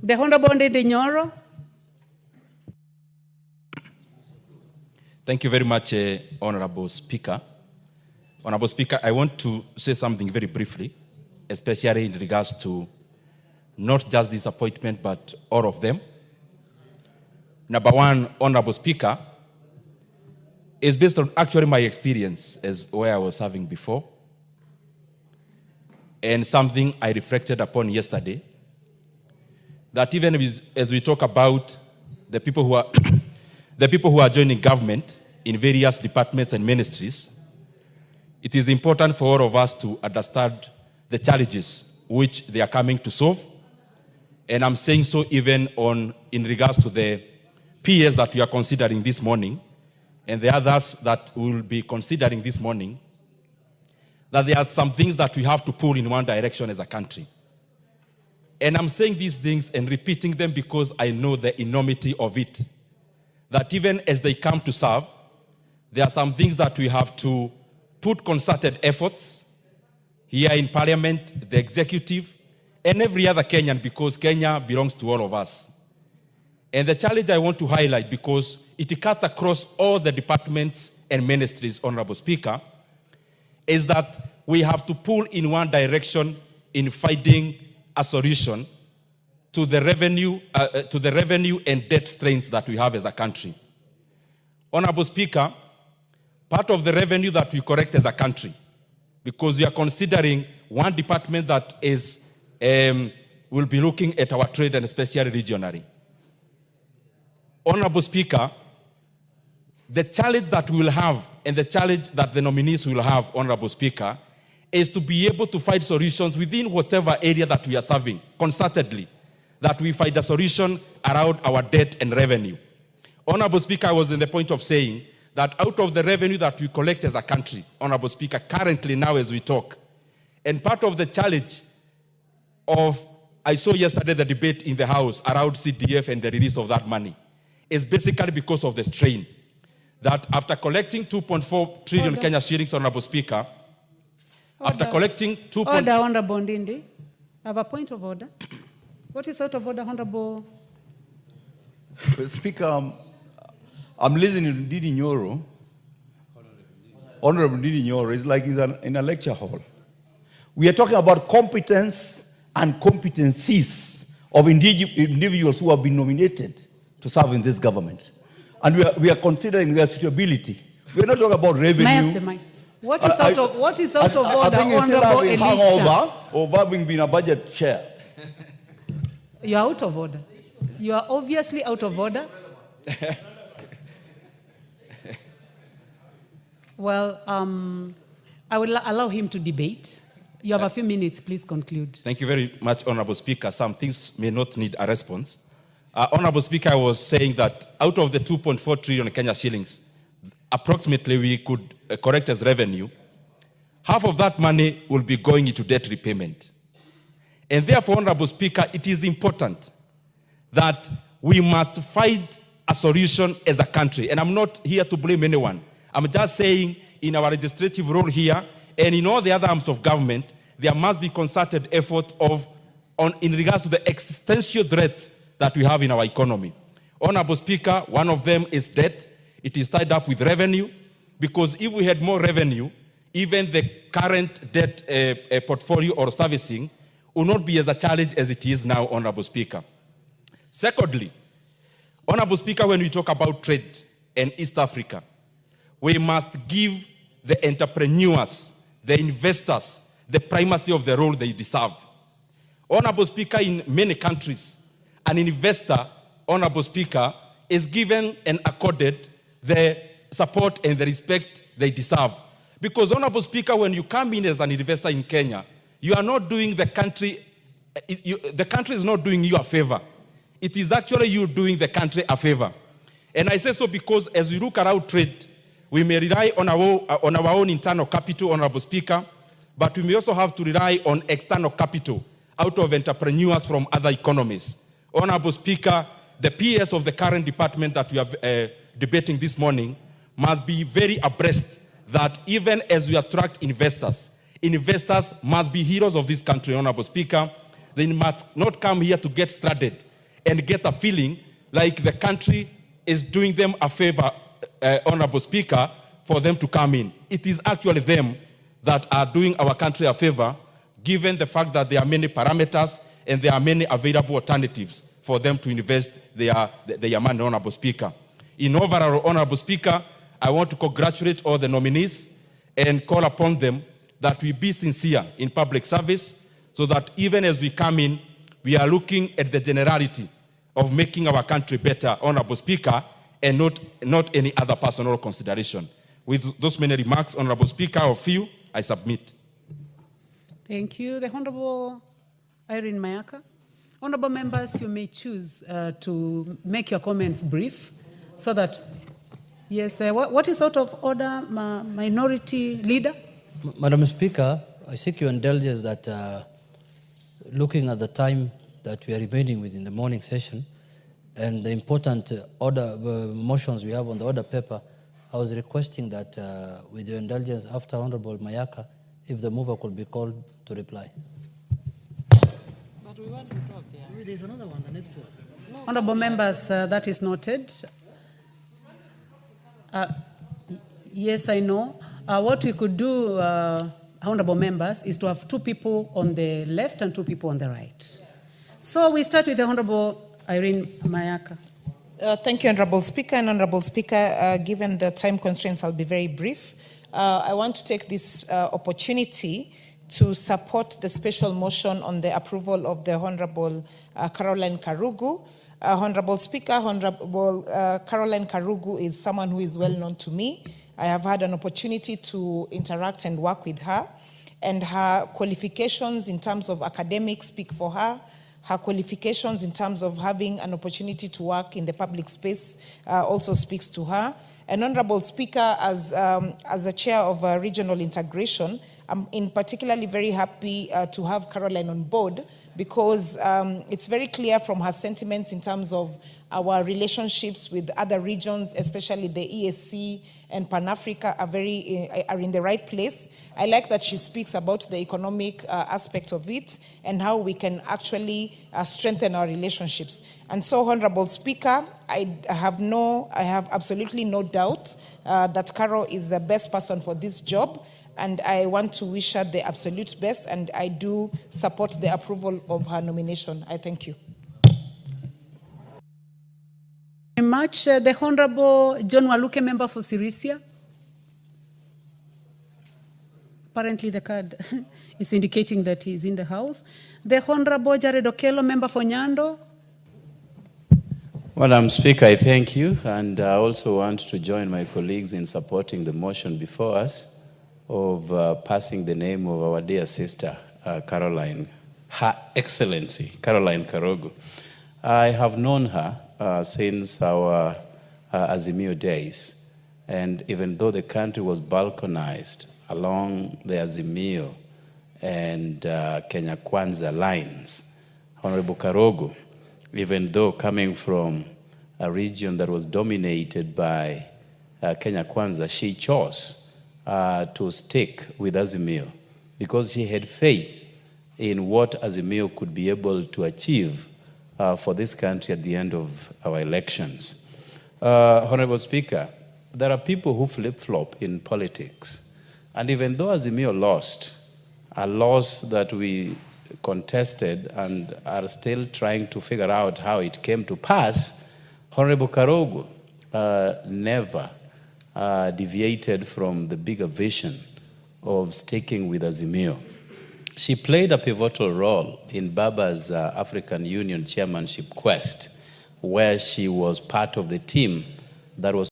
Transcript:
The Honorable Ndindi Nyoro. Thank you very much, Honorable Speaker. Honorable Speaker, I want to say something very briefly, especially in regards to not just this appointment, but all of them. Number one, Honorable Speaker, is based on actually my experience as where I was serving before, and something I reflected upon yesterday, that even as we talk about the people who are the people who are joining government in various departments and ministries, it is important for all of us to understand the challenges which they are coming to solve. And I'm saying so even in regards to the PS that we are considering this morning, and the others that we will be considering this morning, that there are some things that we have to pull in one direction as a country. And I'm saying these things and repeating them because I know the enormity of it. That even as they come to serve, there are some things that we have to put concerted efforts here in Parliament, the executive, and every other Kenyan, because Kenya belongs to all of us. And the challenge I want to highlight, because it cuts across all the departments and ministries, Honorable Speaker, is that we have to pull in one direction in finding a solution to the revenue and debt strains that we have as a country. Honorable Speaker, part of the revenue that we collect as a country, because we are considering one department that is will be looking at our trade and especially regionally. Honorable Speaker, the challenge that we will have and the challenge that the nominees will have, Honorable Speaker, is to be able to find solutions within whatever area that we are serving, concertedly, that we find a solution around our debt and revenue. Honorable Speaker, I was in the point of saying that out of the revenue that we collect as a country, Honorable Speaker, currently now as we talk, and part of the challenge I saw yesterday the debate in the House around CDF and the release of that money, is basically because of the strain. That after collecting 2.4 trillion Kenya shillings, Honorable Speaker, after collecting 2. Order, Honorable Ndindi. I have a point of order. What is out of order, Honorable? Speaker, I'm listening to Ndindi Nyoro. Honorable Ndindi Nyoro is like he's in a lecture hall. We are talking about competence and competencies of individuals who have been nominated to serve in this government. And we are considering their suitability. We are not talking about revenue. May I have the mic? What is out of order, I think Honorable it's still Elisha? over having been a budget chair. You are out of order. You are obviously out of order. Well, I will allow him to debate. You have a few minutes. Please conclude. Thank you very much, Honorable Speaker. Some things may not need a response. Honorable Speaker, I was saying that out of the 2.4 trillion Kenya shillings, approximately we could correct as revenue, half of that money will be going into debt repayment. And therefore, Honorable Speaker, it is important that we must find a solution as a country. And I'm not here to blame anyone. I'm just saying in our legislative role here and in all the other arms of government, there must be concerted effort in regards to the existential threats that we have in our economy. Honorable Speaker, one of them is debt. It is tied up with revenue, because if we had more revenue, even the current debt portfolio or servicing will not be as a challenge as it is now, Honorable Speaker. Secondly, Honorable Speaker, when we talk about trade and East Africa, we must give the entrepreneurs, the investors, the primacy of the role they deserve. Honorable Speaker, in many countries, an investor, Honorable Speaker, is given and accorded the support and the respect they deserve. Because, Honorable Speaker, when you come in as an investor in Kenya, you are not doing the country is not doing you a favor. It is actually you doing the country a favor. And I say so because as we look around trade, we may rely on our own internal capital, Honorable Speaker, but we may also have to rely on external capital out of entrepreneurs from other economies. Honorable Speaker, the PS of the current department that we are debating this morning must be very abreast that even as we attract investors must be heroes of this country, Honorable Speaker. They must not come here to get stranded and get a feeling like the country is doing them a favor, Honorable Speaker, for them to come in. It is actually them that are doing our country a favor, given the fact that there are many parameters and there are many available alternatives for them to invest their money, Honorable Speaker. In overall, Honorable Speaker, I want to congratulate all the nominees and call upon them that we be sincere in public service so that even as we come in, we are looking at the generality of making our country better, Honorable Speaker, and not any other personal consideration. With those many remarks, Honorable Speaker, of you, I submit. Thank you. The Honorable Irene Mayaka. Honorable members, you may choose to make your comments brief so that, yes, what is out of order, Minority Leader? Madam Speaker, I seek your indulgence that looking at the time that we are remaining within the morning session and the important motions we have on the order paper, I was requesting that with your indulgence after Honorable Mayaka, if the mover could be called to reply. But we want to talk, yeah. There's another one, the next one. Honorable members, that is noted. Yes, I know. What we could do, honorable members, is to have 2 people on the left and 2 people on the right. So we start with the Honorable Irene Mayaka. Thank you, Honorable Speaker. And Honorable Speaker, given the time constraints, I'll be very brief. I want to take this opportunity to support the special motion on the approval of the Honorable Caroline Karugu. Honorable Speaker, Honorable Caroline Karugu is someone who is well known to me. I have had an opportunity to interact and work with her, and her qualifications in terms of academics speak for her. Her qualifications in terms of having an opportunity to work in the public space also speaks to her. And Honorable Speaker, as a chair of regional integration, I'm particularly very happy to have Caroline on board, because it's very clear from her sentiments in terms of our relationships with other regions, especially the ESC and Pan-Africa are in the right place. I like that she speaks about the economic aspect of it and how we can actually strengthen our relationships. And so, Honorable Speaker, I have absolutely no doubt that Caro is the best person for this job, and I want to wish her the absolute best, and I do support the approval of her nomination. I thank you. Very much. The Honorable John Waluke, member for Sirisia. Apparently the card is indicating that he is in the house. The Honorable Jared Okello, member for Nyando. Madam Speaker, I thank you, and I also want to join my colleagues in supporting the motion before us of passing the name of our dear sister, Caroline, Her Excellency, Caroline Karugu. I have known her since our Azimio days, and even though the country was balkanized along the Azimio and Kenya Kwanza lines, Honorable Karugu, even though coming from a region that was dominated by Kenya Kwanza, she chose to stick with Azimio because she had faith in what Azimio could be able to achieve for this country at the end of our elections. Honorable Speaker, there are people who flip-flop in politics. And even though Azimio lost, a loss that we contested and are still trying to figure out how it came to pass, Honorable Karugu never deviated from the bigger vision of sticking with Azimio. She played a pivotal role in Baba's African Union chairmanship quest, where she was part of the team that was